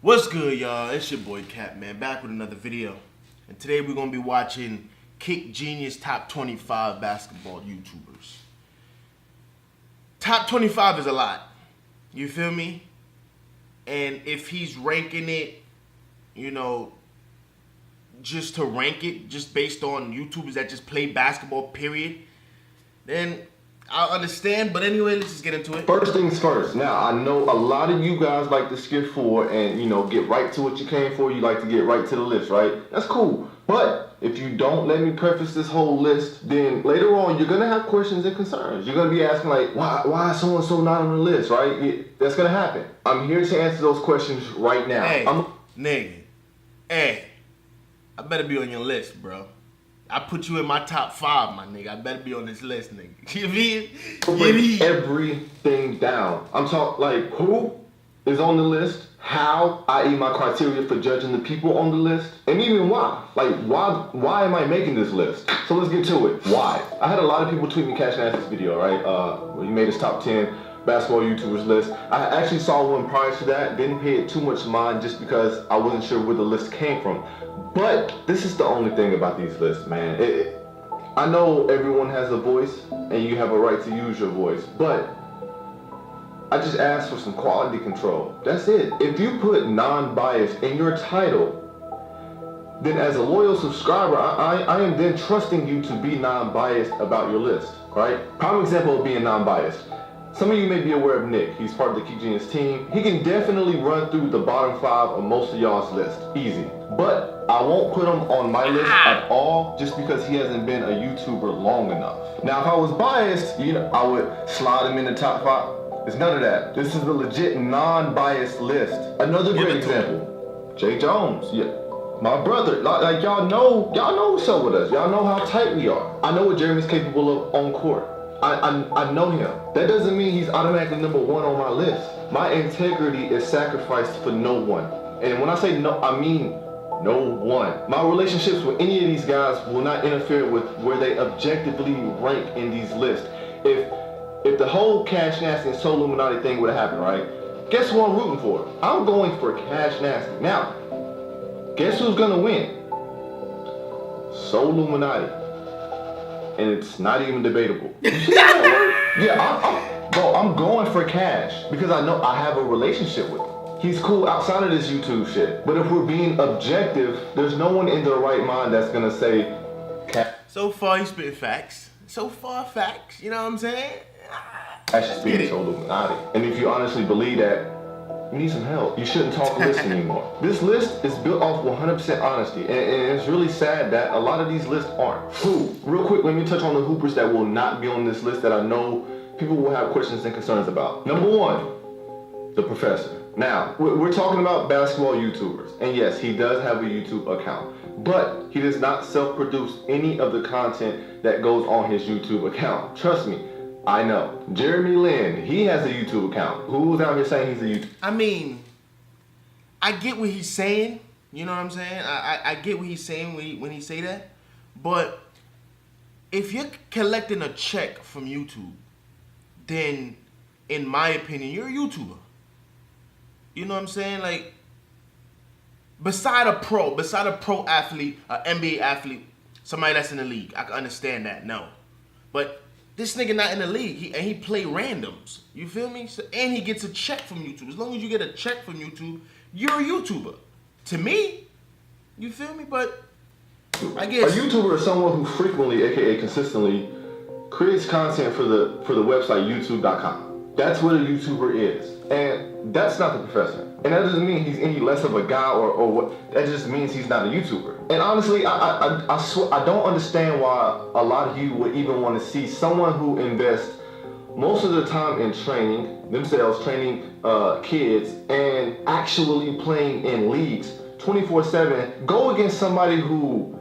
What's good, y'all? It's your boy Cap, man, back with another video. And today we're gonna be watching Kick Genius Top 25 Basketball YouTubers. Top 25 is a lot. You feel me? And if he's ranking it, just to rank it, just based on YouTubers that just play basketball, period, then I'll understand. But anyway, let's just get into it. First things first. Now, I know a lot of you guys like to skip forward and, get right to what you came for. You like to get right to the list, right? That's cool. But if you don't let me preface this whole list, then later on, you're going to have questions and concerns. You're going to be asking, like, why is so-and-so not on the list, right? That's going to happen. I'm here to answer those questions right now. Hey, I better be on your list, bro. I put you in my top 5, my nigga. I better be on this list, nigga. You mean? Everything down. I'm talking, like, who is on the list, how, i.e. my criteria for judging the people on the list, and even why. Like, why am I making this list? So let's get to it. Why? I had a lot of people tweet me Cash Nasty's video, right? Where he made his top 10 basketball YouTubers list. I actually saw one prior to that, didn't pay it too much mind just because I wasn't sure where the list came from. But this is the only thing about these lists, man. I know everyone has a voice and you have a right to use your voice, but I just ask for some quality control. That's it. If you put non-bias in your title, then as a loyal subscriber, I am then trusting you to be non-biased about your list, right? Prime example of being non-biased. Some of you may be aware of Nick. He's part of the Kick Genius team. He can definitely run through the bottom 5 of most of y'all's list. Easy. But I won't put him on my list at all just because he hasn't been a YouTuber long enough. Now, if I was biased, I would slide him in the top 5. It's none of that. This is a legit non-biased list. Another great example, Jay Jones. Yeah. My brother, like y'all know what's up with us. Y'all know how tight we are. I know what Jeremy's capable of on court. I know him. That doesn't mean he's automatically number 1 on my list. My integrity is sacrificed for no one. And when I say no, I mean no one. My relationships with any of these guys will not interfere with where they objectively rank in these lists. If the whole Cash Nasty and Soul Illuminati thing would have happened, right? Guess who I'm rooting for? I'm going for Cash Nasty. Now, guess who's gonna win? Soul Illuminati. And it's not even debatable. I'm going for Cash because I know I have a relationship with him. He's cool outside of this YouTube shit. But if we're being objective, there's no one in their right mind that's gonna say Cash. So far, he's spitting facts. So far, facts. You know what I'm saying? Cash is being Soul Illuminati. And if you honestly believe that, you need some help. You shouldn't talk list anymore. This list is built off 100% honesty, and it's really sad that a lot of these lists aren't. Real quick, let me touch on the hoopers that will not be on this list that I know people will have questions and concerns about. Number 1, the professor. Now, we're talking about basketball YouTubers, and yes, he does have a YouTube account, but he does not self-produce any of the content that goes on his YouTube account. Trust me. I know. Jeremy Lin, he has a YouTube account. Who's out here saying he's a YouTuber? I mean, I get what he's saying. You know what I'm saying? I get what he's saying when he say that. But if you're collecting a check from YouTube, then in my opinion, you're a YouTuber. You know what I'm saying? Like, beside a pro athlete, an NBA athlete, somebody that's in the league, I can understand that. No. But this nigga not in the league, he play randoms. You feel me? And he gets a check from YouTube. As long as you get a check from YouTube, you're a YouTuber. To me, you feel me? But I guess a YouTuber is someone who frequently, aka consistently, creates content for the website YouTube.com. That's what a YouTuber is, and that's not the professor. And that doesn't mean he's any less of a guy or what. That just means he's not a YouTuber. And honestly, I swear, I don't understand why a lot of you would even want to see someone who invests most of their time in training themselves, training kids, and actually playing in leagues 24/7, go against somebody who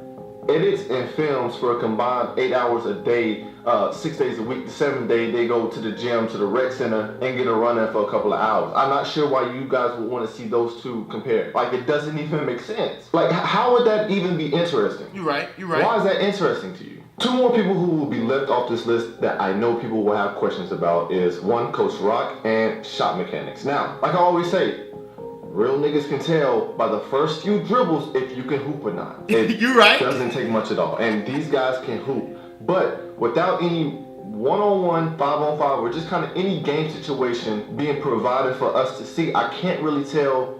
edits and films for a combined 8 hours a day, 6 days a week. The 7th day, they go to the gym, to the rec center, and get a run in for a couple of hours. I'm not sure why you guys would want to see those two compared. Like, it doesn't even make sense. Like, how would that even be interesting? You're right. Why is that interesting to you? 2 more people who will be left off this list that I know people will have questions about is 1, Coach Rock, and shot mechanics. Now, like I always say, Real niggas can tell by the first few dribbles if you can hoop or not. You're right. It doesn't take much at all. And these guys can hoop. But without any one-on-one, 5-on-5, or just kind of any game situation being provided for us to see, I can't really tell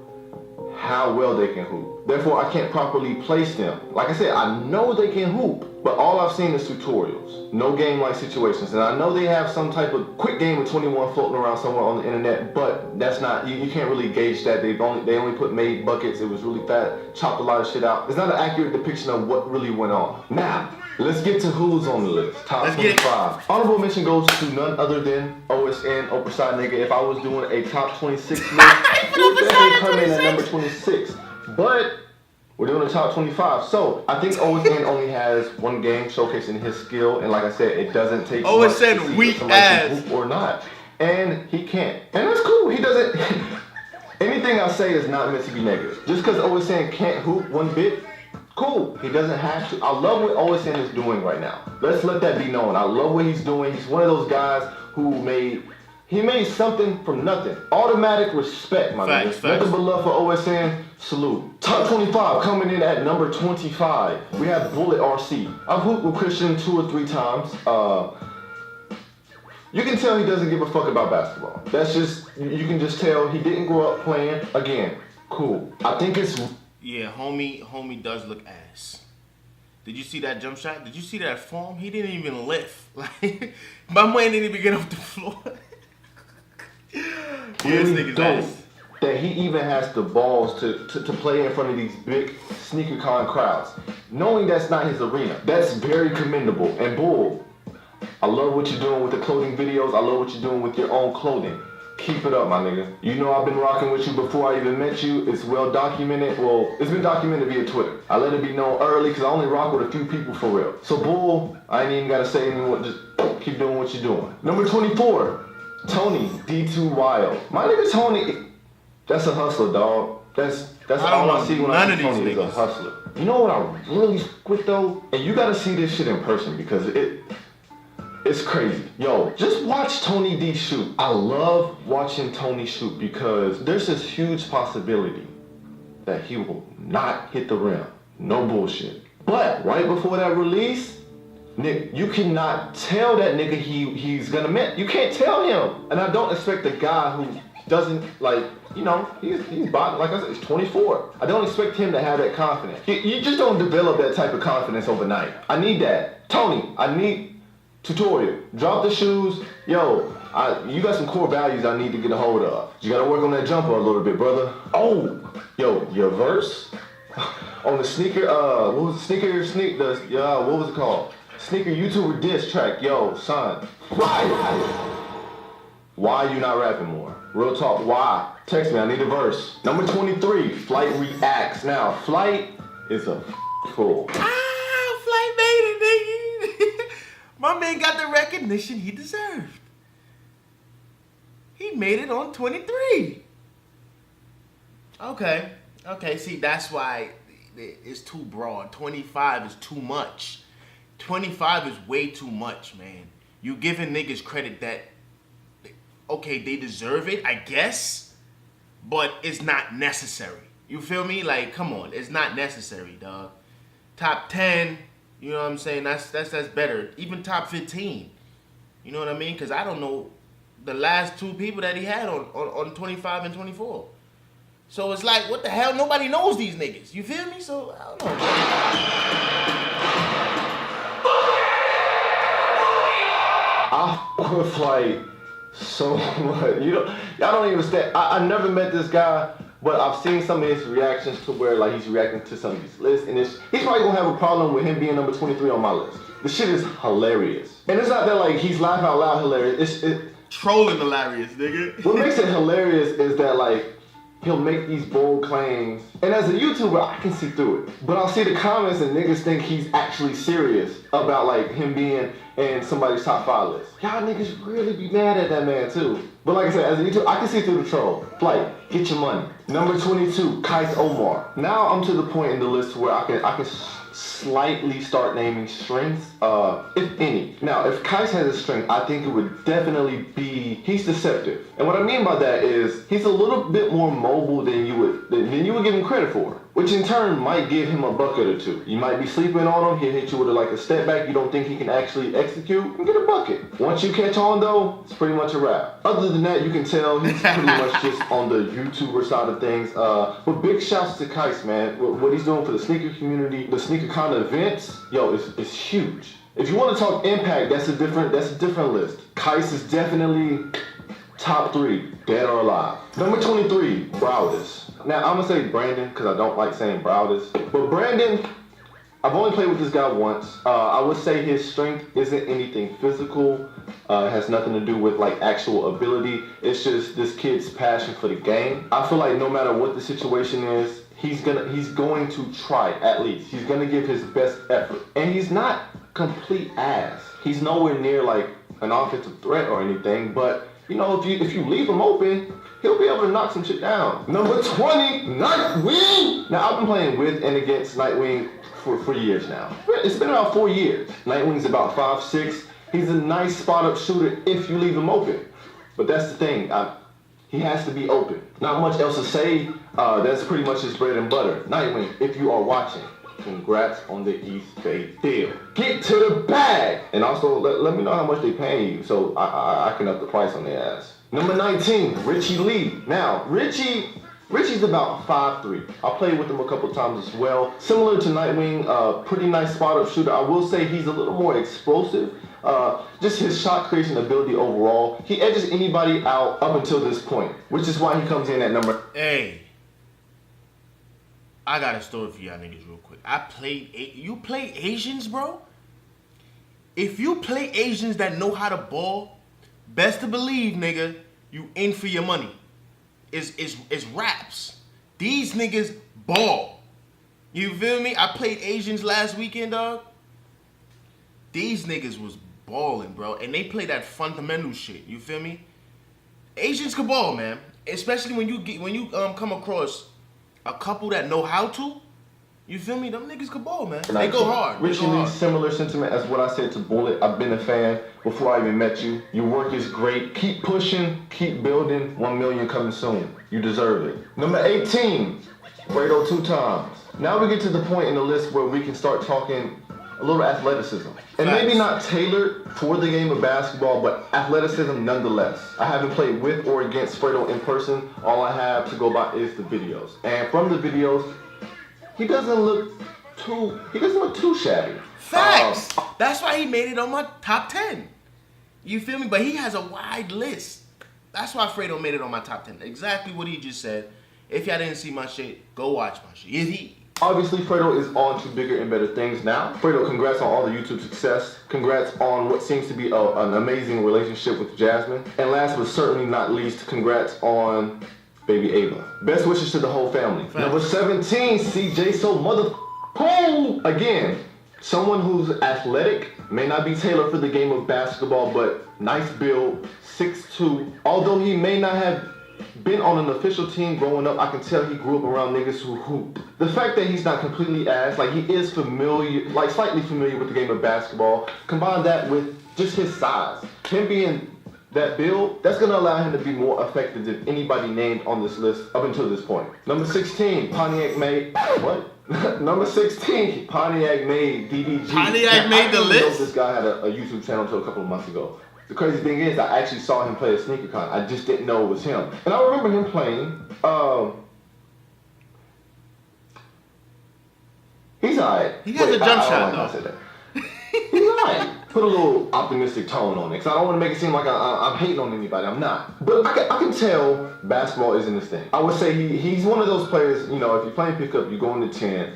how well they can hoop. Therefore, I can't properly place them. Like I said, I know they can hoop, but all I've seen is tutorials. No game-like situations. And I know they have some type of quick game of 21 floating around somewhere on the internet, but that's not, you can't really gauge that. They only put made buckets. It was really fat, chopped a lot of shit out. It's not an accurate depiction of what really went on. Now, let's get to who's on the list. Top 25. Honorable mention goes to none other than OSN, Oprah Side Nigga. If I was doing a top 26 list, he would definitely come in at number 26. But we're doing a top 25. So I think OSN only has one game showcasing his skill. And like I said, it doesn't take much to see weak if somebody ass can hoop or not. And he can't. And that's cool. He doesn't. Anything I say is not meant to be negative. Just because OSN can't hoop one bit, cool. He doesn't have to. I love what OSN is doing right now. Let's let that be known. I love what he's doing. He's one of those guys who made something from nothing. Automatic respect, my nigga. Nothing but love for OSN. Salute. Top 25 coming in at number 25. We have Bullet RC. I've hooped with Christian 2 or 3 times. You can tell he doesn't give a fuck about basketball. That's just, you can just tell he didn't grow up playing. Again, cool. I think it's... Yeah, homie does look ass. Did you see that jump shot? Did you see that form? He didn't even lift. Like, my man didn't even get off the floor. This nigga's ass. That he even has the balls to play in front of these big sneaker con crowds, knowing that's not his arena. That's very commendable. And Bull, I love what you're doing with the clothing videos. I love what you're doing with your own clothing. Keep it up, my nigga. You know I've been rocking with you before I even met you. It's well documented. Well, it's been documented via Twitter. I let it be known early because I only rock with a few people for real. So Bull, I ain't even gotta say anything. Just keep doing what you're doing. Number 24, Tony D2 Wild. My nigga Tony, that's a hustler, dog. That's all I see when I see Tony is a hustler. You know what I really with though? And you gotta see this shit in person because it's crazy. Yo, just watch Tony D shoot. I love watching Tony shoot because there's this huge possibility that he will not hit the rim. No bullshit. But right before that release, Nick, you cannot tell that nigga he's gonna miss. You can't tell him. And I don't expect a guy who doesn't, like, you know, he's about, like I said, he's 24. I don't expect him to have that confidence. You just don't develop that type of confidence overnight. I need that. Tony, I need tutorial. Drop the shoes. Yo, you got some core values I need to get a hold of. You gotta work on that jumper a little bit, brother. Oh, yo, your verse on the sneaker, what was it called? Sneaker YouTuber diss track. Yo, son, why you not rapping more? Real talk, why? Text me, I need a verse. Number 23, Flight reacts. Now, Flight is a fool. Flight made it, nigga. My man got the recognition he deserved. He made it on 23. Okay, see, that's why it's too broad. 25 is too much. 25 is way too much, man. You giving niggas credit that, okay, they deserve it, I guess, but it's not necessary. You feel me? Like, come on, it's not necessary, dog. Top 10, you know what I'm saying? That's better. Even top 15. You know what I mean? Because I don't know the last 2 people that he had on 25 and 24. So it's like, what the hell? Nobody knows these niggas. You feel me? So, I don't know. I was like, so much. Y'all don't even understand. I never met this guy, but I've seen some of his reactions to where like he's reacting to some of these lists, and he's probably gonna have a problem with him being number 23 on my list. The shit is hilarious, and it's not that like he's laugh out loud hilarious. It's trolling hilarious, nigga. What makes it hilarious is that like he'll make these bold claims, and as a YouTuber, I can see through it. But I'll see the comments and niggas think he's actually serious. about like him being in somebody's top 5 list. Y'all niggas really be mad at that man too. But like I said, as a YouTuber, I can see through the troll. Flight, get your money. Number 22, Kais Omar. Now I'm to the point in the list where I can slightly start naming strengths, if any. Now, if Kais has a strength, I think it would definitely be he's deceptive. And what I mean by that is he's a little bit more mobile than you would give him credit for, which in turn might give him a bucket or two. You might be sleeping on him, he'll hit you with like a step back you don't think he can actually execute, and get a bucket. Once you catch on though, it's pretty much a wrap. Other than that, you can tell he's pretty much just on the YouTuber side of things. But big shouts to Kais, man. What he's doing for the sneaker community, the sneaker kind of events, yo, it's huge. If you want to talk impact, that's a different list. Kais is definitely top 3, dead or alive. Number 23, Browdis. Now, I'm going to say Brandon because I don't like saying Browdis. But Brandon, I've only played with this guy once. I would say his strength isn't anything physical. It has nothing to do with like actual ability. It's just this kid's passion for the game. I feel like no matter what the situation is, he's going to try at least. He's going to give his best effort. And he's not complete ass. He's nowhere near like an offensive threat or anything, but you know, if you leave him open, he'll be able to knock some shit down. Number 20, Nightwing. Now, I've been playing with and against Nightwing for years now. It's been about 4 years. Nightwing's about 5'6". He's a nice spot-up shooter if you leave him open. But that's the thing. He has to be open. Not much else to say. That's pretty much his bread and butter. Nightwing, if you are watching, congrats on the East Bay deal. Get to the bag! And also, let me know how much they paying you so I can up the price on their ass. Number 19, Richie Lee. Now, Richie's about 5'3". I played with him a couple times as well. Similar to Nightwing, pretty nice spot-up shooter. I will say he's a little more explosive. Just his shot creation ability overall. He edges anybody out up until this point, which is why he comes in at number... Hey, I got a story for y'all niggas real quick. You play Asians, bro? If you play Asians that know how to ball, best to believe, nigga, you in for your money. It's raps. These niggas ball. You feel me? I played Asians last weekend, dog. These niggas was balling, bro. And they play that fundamental shit. You feel me? Asians can ball, man. Especially when you come across a couple that know how to. You feel me? Them niggas can ball, man. They go hard. Richie Lee's similar sentiment as what I said to Bullet. I've been a fan before I even met you. Your work is great. Keep pushing. Keep building. 1 million coming soon. You deserve it. Number 18, Fredo 2 times. Now we get to the point in the list where we can start talking a little athleticism. And maybe not tailored for the game of basketball, but athleticism nonetheless. I haven't played with or against Fredo in person. All I have to go by is the videos. And from the videos, he doesn't look too shabby. Facts. That's why he made it on my top 10. You feel me? But he has a wide list. That's why Fredo made it on my top 10. Exactly what he just said. If y'all didn't see my shit, go watch my shit. Obviously, Fredo is on to bigger and better things now. Fredo, congrats on all the YouTube success. Congrats on what seems to be an amazing relationship with Jasmine. And last but certainly not least, congrats on baby Ava. Best wishes to the whole family. Thanks. Number 17, CJ So Mother Cool. Again, someone who's athletic, may not be tailored for the game of basketball, but nice build, 6'2". Although he may not have been on an official team growing up, I can tell he grew up around niggas who hoop. The fact that he's not completely ass, like he is familiar, like slightly familiar with the game of basketball, combine that with just his size. Him being that build, that's going to allow him to be more effective than anybody named on this list up until this point. Number 16, Pontiac made, what? Number 16, Pontiac made DDG. Pontiac made the list? This guy had a YouTube channel until a couple of months ago. The crazy thing is, I actually saw him play a sneaker con. I just didn't know it was him. And I remember him playing. He's alright. He has a jump shot, though. I said that. He's alright. Put a little optimistic tone on it, because I don't want to make it seem like I'm hating on anybody. I'm not. But I can tell basketball isn't his thing. I would say he's one of those players, you know, if you're playing pickup, you go into 10,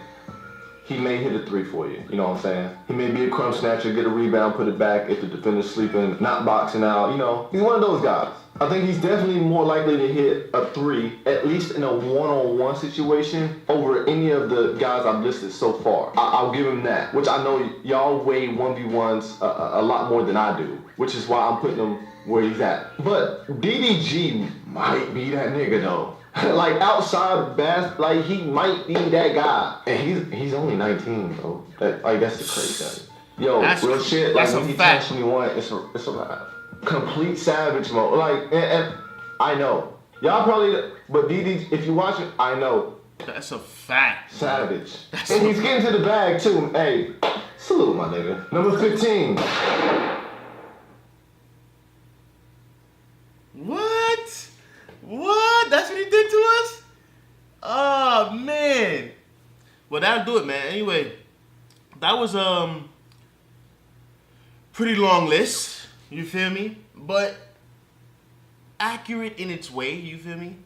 he may hit a 3 for you. You know what I'm saying? He may be a crumb snatcher, get a rebound, put it back if the defender's sleeping, not boxing out. You know, he's one of those guys. I think he's definitely more likely to hit a 3, at least in a one-on-one situation, over any of the guys I've listed so far. I'll give him that, which I know y'all weigh 1v1s a lot more than I do, which is why I'm putting him where he's at. But DDG might be that nigga though. Like outside like he might be that guy, and he's only 19 though. That's the crazy. Yo, real shit. Like when he turns 21, it's a wrap. Complete savage mode. Like, and I know y'all probably, but DD, if you watch it, I know that's a fact. Savage, and he's getting to the bag too. Hey, salute my nigga. Number 15. What? That's what he did to us? Oh man. Well, that'll do it, man. Anyway, that was pretty long list. You feel me? But accurate in its way. You feel me?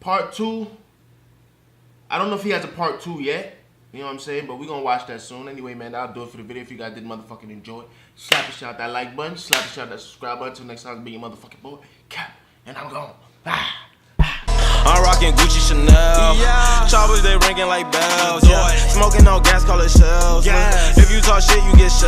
Part 2. I don't know if he has a part 2 yet. You know what I'm saying? But we're going to watch that soon. Anyway, man, that'll do it for the video. If you guys did motherfucking enjoy, slap and shout that like button. Slap and shout that subscribe button. Until next time, be your motherfucking boy, Cap. And I'm gone. I'm rocking Gucci Chanel. Yeah. Choppers, they ringing like bells. Yeah. Smoking on gas, call it shells. Yes. If you talk shit, you get shut.